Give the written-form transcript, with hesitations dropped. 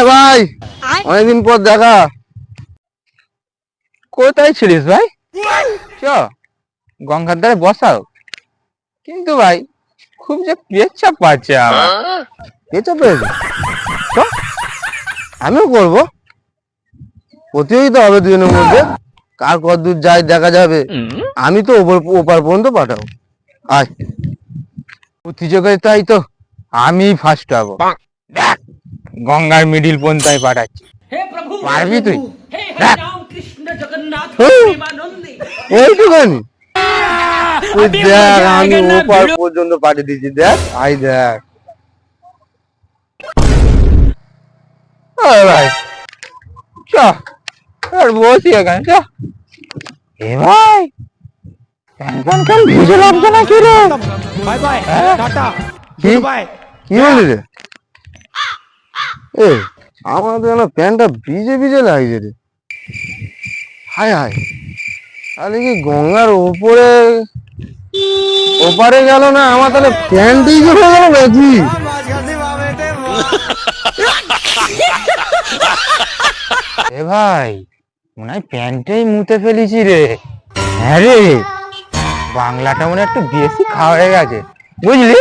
High ভাই, অনেকদিন পর দেখা। কোথায় ছিলিস ভাই? চ গঙ্গার ধারে বসাও। কিন্তু ভাই খুব যে পেচ্ছাপ পাচ্ছে আমার। পেচ্ছাপ পেয়েছে, চ আমিও করবো। প্রতিযোগিতা হবে দুজনের মধ্যে, কার কত দূর যায় দেখা যাবে। আমি তো ওপার পর্যন্ত পাঠাবো। আয়, প্রতিযোগিতায় তো আমি ফার্স্ট হবো। দেখ, গঙ্গার মিডিল পর্যন্ত আমি পাঠাচ্ছি। পারবি তুই? দেখ ওইটুখানি, তুই দেখ আমি ওপার পর্যন্ত পাঠিয়ে দিচ্ছি। দেখ আই দেখ। ভাই চ, আর বসি এখানে চ। এ ভাই কেন ভিজে লাগছে না কি রে? বাই বাই টাটা কি বাই। কি বলি রে? এ আমার তো যেন প্যান্টটা ভিজে ভিজে লাগছে রে। হায় হায়, তাহলে কি গঙ্গার ওপারে গেল না আমার, তাহলে প্যান্টই যে হয়ে গেল নাকি? এ ভাই মনে হয় প্যান্টেই মুতে ফেলেছি রে। হ্যাঁ রে, বাংলাটা মনে একটু বেশি খাওয়া হয়ে গেছে বুঝলি।